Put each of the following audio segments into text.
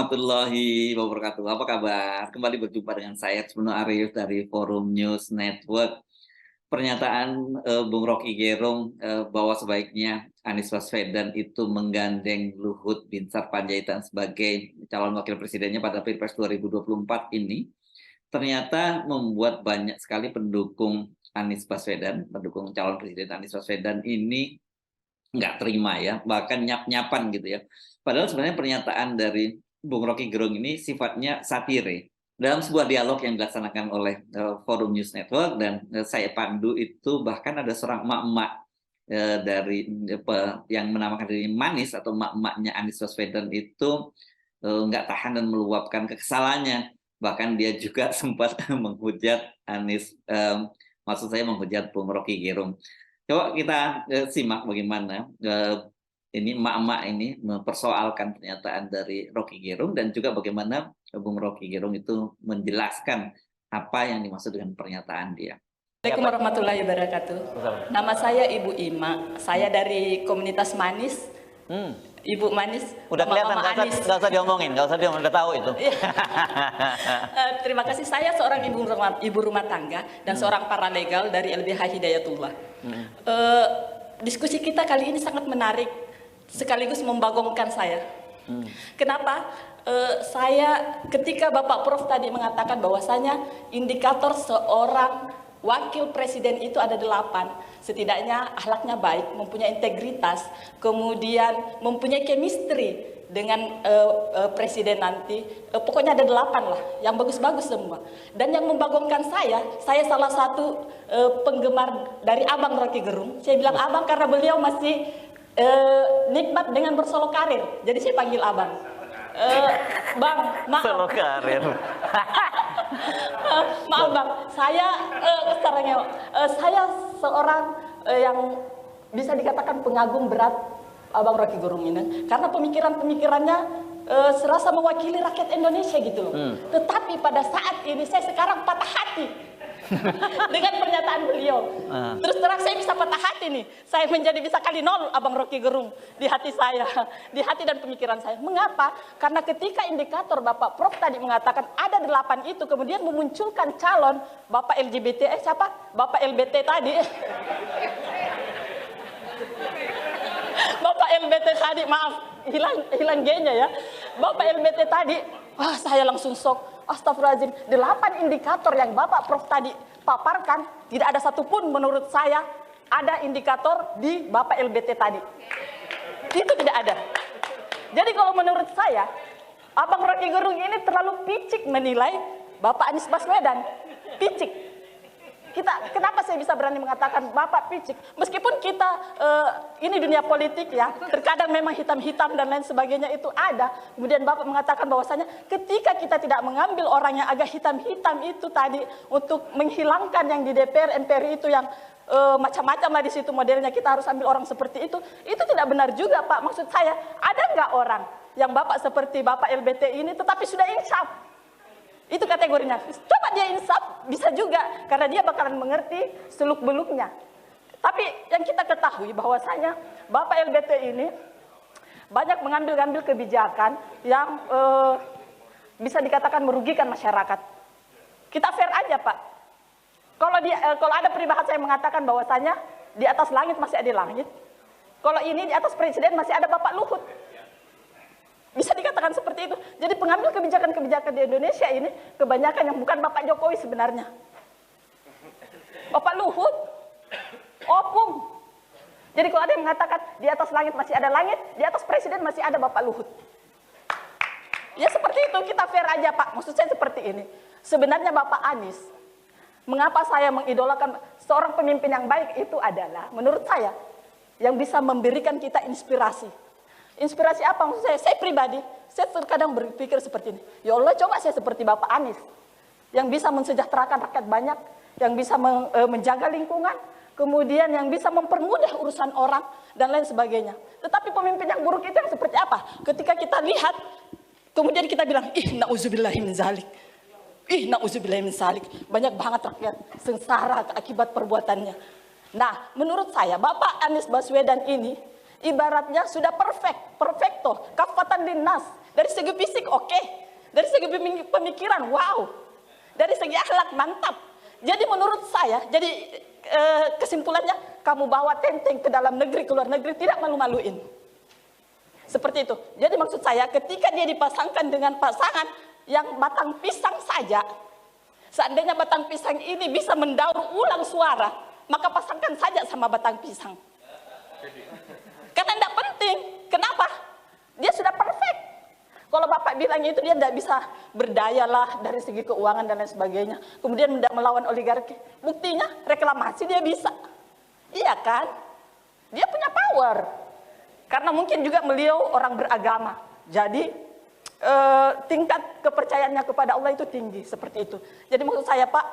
warahmatullahi wabarakatuh. Apa kabar? Kembali berjumpa dengan saya Ibnu Arif dari Forum News Network. Pernyataan Bung Rocky Gerung bahwa sebaiknya Anies Baswedan itu menggandeng Luhut Binsar Panjaitan sebagai calon wakil presidennya pada Pilpres 2024 ini ternyata membuat banyak sekali pendukung Anies Baswedan, pendukung calon presiden Anies Baswedan ini nggak terima ya, bahkan nyap-nyapan gitu ya. Padahal sebenarnya pernyataan dari Bung Rocky Gerung ini sifatnya satire. Dalam sebuah dialog yang dilaksanakan oleh Forum News Network dan saya pandu itu, bahkan ada seorang emak-emak dari yang menamakan diri manis atau emak-emaknya Anies Baswedan itu nggak tahan dan meluapkan kekesalannya. Bahkan dia juga sempat menghujat Anies, maksud saya menghujat Bung Rocky Gerung. Coba kita simak bagaimana ini emak-emak ini mempersoalkan pernyataan dari Rocky Gerung dan juga bagaimana Bung Rocky Gerung itu menjelaskan apa yang dimaksud dengan pernyataan dia. Assalamualaikum warahmatullahi wabarakatuh. Nama saya Ibu Ima. Saya dari komunitas Manis. Ibu Manis. Udah kelihatan, nggak usah diomongin, udah tahu itu. Terima kasih. Saya seorang ibu rumah tangga dan seorang paralegal dari LBH Hidayatullah. Diskusi kita kali ini sangat menarik, sekaligus membagongkan saya. Kenapa? Saya ketika Bapak Prof tadi mengatakan bahwasanya indikator seorang wakil presiden itu ada 8, setidaknya akhlaknya baik, mempunyai integritas, kemudian mempunyai chemistry dengan presiden nanti, pokoknya ada 8 lah, yang bagus-bagus semua. Dan yang membagongkan saya salah satu penggemar dari Abang Rocky Gerung. Saya bilang Abang karena beliau masih nikmat dengan bersolo karir, jadi saya panggil Abang. Bang, maaf. Solo karir. Maaf Bang, saya saya seorang yang bisa dikatakan pengagum berat Abang Rocky Gerung ini, karena pemikirannya serasa mewakili rakyat Indonesia gitu loh. Tetapi pada saat ini saya sekarang patah hati dengan pernyataan beliau. Terus terang saya bisa patah hati nih. Saya menjadi bisa kali 0 Abang Rocky Gerung di hati saya, di hati dan pemikiran saya. Mengapa? Karena ketika indikator Bapak Prof tadi mengatakan ada 8 itu, kemudian memunculkan calon Bapak LGBT, Bapak LBT tadi. Bapak LBT tadi, maaf, hilang G-nya ya. Bapak LBT tadi, wah saya langsung shock. Astagfirullahaladzim, 8 indikator yang Bapak Prof tadi paparkan, tidak ada satupun menurut saya ada indikator di Bapak LBT tadi. Itu tidak ada. Jadi kalau menurut saya, Abang Rocky Gerung ini terlalu picik menilai Bapak Anies Baswedan. Picik. Kenapa saya bisa berani mengatakan Bapak picik? Meskipun kita ini dunia politik ya, terkadang memang hitam-hitam dan lain sebagainya itu ada. Kemudian Bapak mengatakan bahwasanya ketika kita tidak mengambil orang yang agak hitam-hitam itu tadi untuk menghilangkan yang di DPR, MPR itu yang macam-macam lah di situ modelnya, kita harus ambil orang seperti itu tidak benar juga Pak. Maksud saya, ada nggak orang yang Bapak seperti Bapak LBT ini tetapi sudah insaf? Itu kategorinya. Coba dia insaf, bisa juga. Karena dia bakalan mengerti seluk-beluknya. Tapi yang kita ketahui bahwasanya Bapak LBT ini banyak mengambil kebijakan yang bisa dikatakan merugikan masyarakat. Kita fair aja Pak. Kalau ada peribahasa yang mengatakan bahwasanya di atas langit masih ada langit. Kalau ini di atas presiden masih ada Bapak Luhut. Bisa dikatakan seperti itu. Jadi pengambil kebijakan-kebijakan di Indonesia ini kebanyakan yang bukan Bapak Jokowi sebenarnya. Bapak Luhut, opung. Jadi kalau ada yang mengatakan di atas langit masih ada langit, di atas presiden masih ada Bapak Luhut. Ya seperti itu, kita fair aja Pak. Maksud saya seperti ini. Sebenarnya Bapak Anies, mengapa saya mengidolakan seorang pemimpin yang baik itu adalah menurut saya yang bisa memberikan kita inspirasi. Inspirasi apa? Maksud saya pribadi, saya terkadang berpikir seperti ini. Ya Allah, coba saya seperti Bapak Anies, yang bisa mensejahterakan rakyat banyak, yang bisa menjaga lingkungan, kemudian yang bisa mempermudah urusan orang, dan lain sebagainya. Tetapi pemimpin yang buruk itu yang seperti apa? Ketika kita lihat, kemudian kita bilang, ih na'udzubillahi min zalik. Ih na'udzubillahi min zalik. Banyak banget rakyat sengsara akibat perbuatannya. Nah, menurut saya, Bapak Anies Baswedan ini, ibaratnya sudah perfecto, kafatan linnas. Dari segi fisik oke. Dari segi pemikiran wow. Dari segi akhlak mantap. Jadi menurut saya, jadi kesimpulannya, kamu bawa Tenteng ke dalam negeri, ke luar negeri, tidak malu-maluin. Seperti itu. Jadi maksud saya, ketika dia dipasangkan dengan pasangan yang batang pisang saja, seandainya batang pisang ini bisa mendaur ulang suara, maka pasangkan saja sama batang pisang. Karena tidak penting. Kenapa? Dia sudah perfect. Kalau Bapak bilang itu dia tidak bisa berdaya lah dari segi keuangan dan lain sebagainya. Kemudian tidak melawan oligarki. Buktinya reklamasi dia bisa. Iya kan? Dia punya power. Karena mungkin juga beliau orang beragama. Jadi tingkat kepercayaannya kepada Allah itu tinggi. Seperti itu. Jadi maksud saya Pak,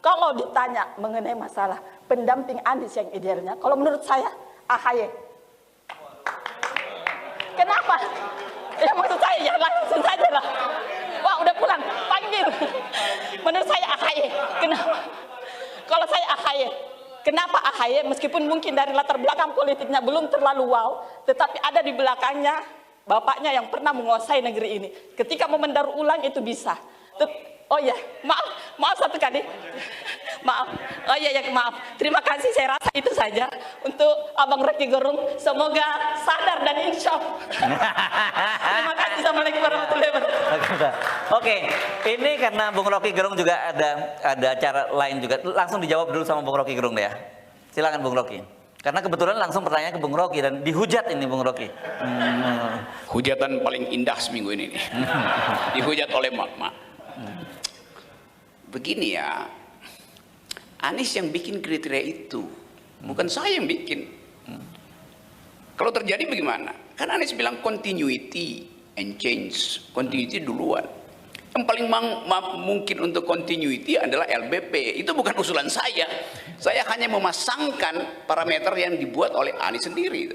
kalau ditanya mengenai masalah pendamping Anies yang idealnya, kalau menurut saya AHY. Kenapa? Ya maksud saya ya langsung saja lah. Wah udah pulang, panggil. Menurut saya AHY. Kenapa? Kalau saya AHY. Kenapa AHY? Meskipun mungkin dari latar belakang politiknya belum terlalu wow, tetapi ada di belakangnya bapaknya yang pernah menguasai negeri ini. Ketika mau mendaur ulang itu bisa. Oh ya, maaf satu kali. Maaf. Oh iya ya, maaf. Terima kasih, saya rasa itu saja untuk Abang Rocky Gerung. Semoga sadar dan insya Allah. Terima kasih. Assalamualaikum warahmatullahi wabarakatuh. Oke, ini karena Bung Rocky Gerung juga ada cara lain juga. Langsung dijawab dulu sama Bung Rocky Gerung deh ya. Silakan Bung Rocky. Karena kebetulan langsung pertanyaan ke Bung Rocky dan dihujat ini Bung Rocky. Hujatan paling indah seminggu ini nih. Dihujat oleh mak-mak. Begini ya, Anies yang bikin kriteria itu, bukan saya yang bikin. Kalau terjadi bagaimana? Kan Anies bilang continuity and change, continuity duluan. Yang paling mungkin untuk continuity adalah LBP. Itu bukan usulan saya. Saya hanya memasangkan parameter yang dibuat oleh Anies sendiri.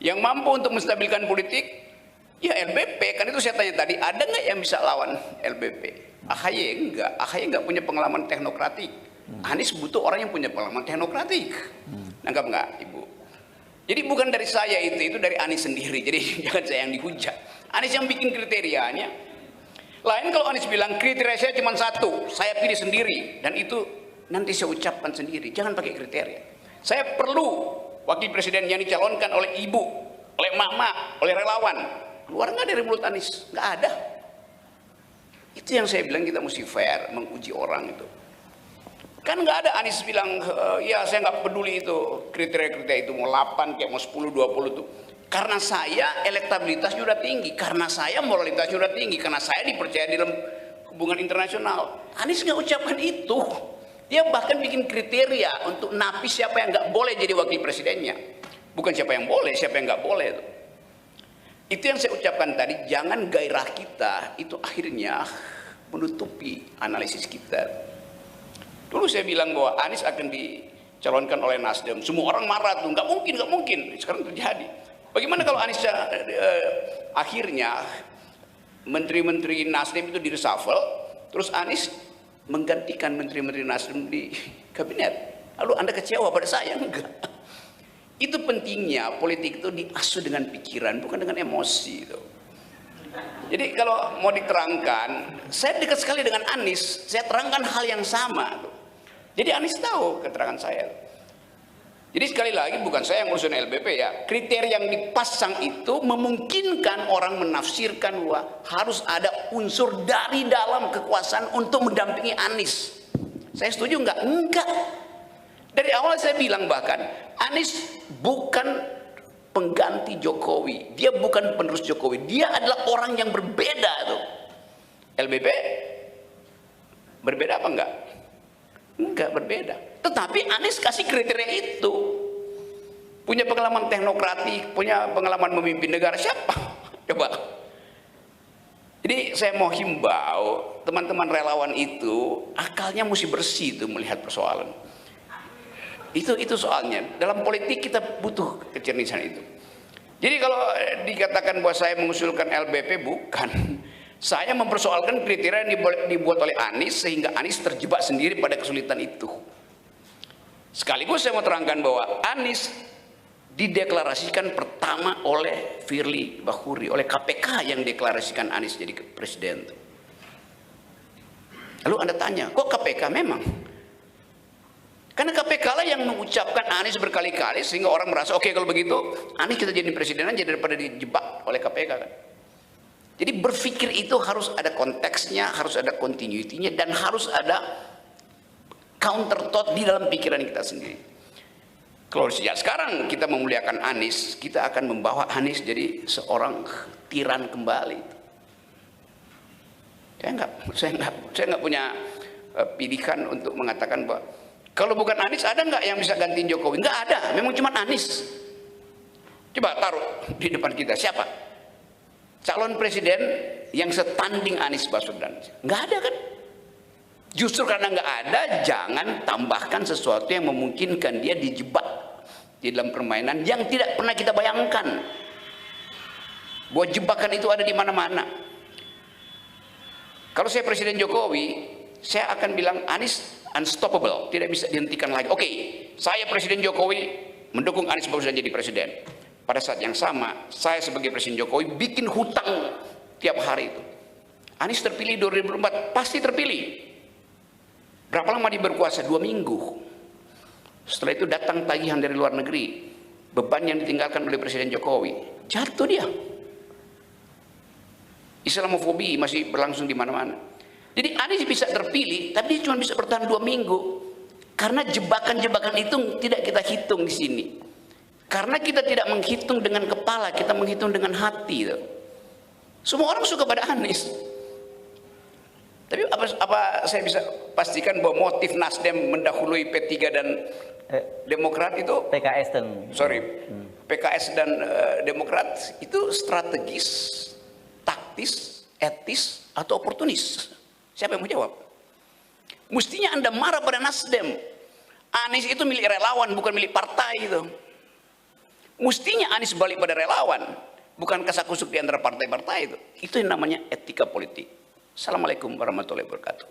Yang mampu untuk menstabilkan politik, ya LBP. Kan itu saya tanya tadi, ada nggak yang bisa lawan LBP? AHY enggak. AHY enggak punya pengalaman teknokratik. Anies butuh orang yang punya pengalaman teknokratik. Nangkap nggak, Ibu? Jadi bukan dari saya itu dari Anies sendiri. Jadi jangan saya yang dihujat. Anies yang bikin kriterianya. Lain kalau Anies bilang kriteria saya cuma satu, saya pilih sendiri, dan itu nanti saya ucapkan sendiri. Jangan pakai kriteria. Saya perlu wakil presiden yang dicalonkan oleh ibu, oleh mama, oleh relawan. Keluar nggak dari mulut Anies? Nggak ada. Itu yang saya bilang kita mesti fair menguji orang itu. Kan nggak ada Anies bilang, ya saya nggak peduli itu kriteria-kriteria itu mau 8 kayak mau 10, 20 tuh. Karena saya elektabilitasnya udah tinggi, karena saya moralitasnya udah tinggi, karena saya dipercaya di dalam hubungan internasional. Anies nggak ucapkan itu. Dia bahkan bikin kriteria untuk napis siapa yang nggak boleh jadi wakil presidennya. Bukan siapa yang boleh, siapa yang nggak boleh itu. Itu yang saya ucapkan tadi, jangan gairah kita itu akhirnya menutupi analisis kita. Dulu saya bilang bahwa Anies akan dicalonkan oleh Nasdem. Semua orang marah tuh, nggak mungkin. Sekarang terjadi. Bagaimana kalau Anies akhirnya menteri-menteri Nasdem itu di-reshuffle, terus Anies menggantikan menteri-menteri Nasdem di kabinet. Lalu Anda kecewa pada saya? Enggak. Itu pentingnya politik itu diasuh dengan pikiran, bukan dengan emosi itu. Jadi kalau mau diterangkan, saya dekat sekali dengan Anies, saya terangkan hal yang sama. Jadi Anies tahu keterangan saya. Jadi sekali lagi bukan saya yang ngurusin LBP ya. Kriteria yang dipasang itu memungkinkan orang menafsirkan bahwa harus ada unsur dari dalam kekuasaan untuk mendampingi Anies. Saya setuju enggak? Enggak. Dari awal saya bilang bahkan Anies bukan pengganti Jokowi, dia bukan penerus Jokowi, dia adalah orang yang berbeda tuh. LBP berbeda apa enggak? Enggak berbeda. Tetapi Anies kasih kriteria itu. Punya pengalaman teknokratik, punya pengalaman memimpin negara, siapa? Coba. Jadi saya mau himbau teman-teman relawan itu akalnya mesti bersih tuh melihat persoalan. Itu soalnya. Dalam politik kita butuh kecernisan itu. Jadi kalau dikatakan bahwa saya mengusulkan LBP, bukan. Saya mempersoalkan kriteria yang dibuat oleh Anies sehingga Anies terjebak sendiri pada kesulitan itu. Sekaligus saya mau terangkan bahwa Anies dideklarasikan pertama oleh Firly Bahuri, oleh KPK yang deklarasikan Anies jadi presiden. Lalu Anda tanya, kok KPK? Memang karena KPK lah yang mengucapkan Anies berkali-kali sehingga orang merasa oke, kalau begitu Anies kita jadi presiden aja daripada dijebak oleh KPK kan. Jadi berpikir itu harus ada konteksnya, harus ada continuity-nya, dan harus ada counter thought di dalam pikiran kita sendiri. Kalau sejak sekarang kita memuliakan Anies, kita akan membawa Anies jadi seorang tiran kembali. Saya nggak punya pilihan untuk mengatakan bahwa kalau bukan Anies ada nggak yang bisa gantiin Jokowi? Nggak ada, memang cuma Anies. Coba taruh di depan kita siapa calon presiden yang setanding Anies Baswedan? Nggak ada kan? Justru karena nggak ada, jangan tambahkan sesuatu yang memungkinkan dia dijebak di dalam permainan yang tidak pernah kita bayangkan. Bahwa jebakan itu ada di mana-mana. Kalau saya Presiden Jokowi, saya akan bilang Anies unstoppable, tidak bisa dihentikan lagi. Oke, saya Presiden Jokowi mendukung Anies Baswedan jadi presiden. Pada saat yang sama, saya sebagai Presiden Jokowi bikin hutang tiap hari itu. Anies terpilih 2024, pasti terpilih. Berapa lama dia berkuasa? 2 minggu. Setelah itu datang tagihan dari luar negeri. Beban yang ditinggalkan oleh Presiden Jokowi. Jatuh dia. Islamofobi masih berlangsung di mana-mana. Jadi Anies bisa terpilih, tapi dia cuma bisa bertahan 2 minggu. Karena jebakan-jebakan itu tidak kita hitung di sini. Karena kita tidak menghitung dengan kepala, kita menghitung dengan hati. Semua orang suka pada Anies. Tapi apa saya bisa pastikan bahwa motif Nasdem mendahului P3 dan Demokrat itu PKS dan PKS dan Demokrat itu strategis, taktis, etis, atau oportunis? Siapa yang mau jawab? Mestinya Anda marah pada Nasdem. Anies itu milik relawan, bukan milik partai itu. Mestinya Anies balik pada relawan, bukan kasakusuk di antara partai-partai itu. Itu yang namanya etika politik. Assalamualaikum warahmatullahi wabarakatuh.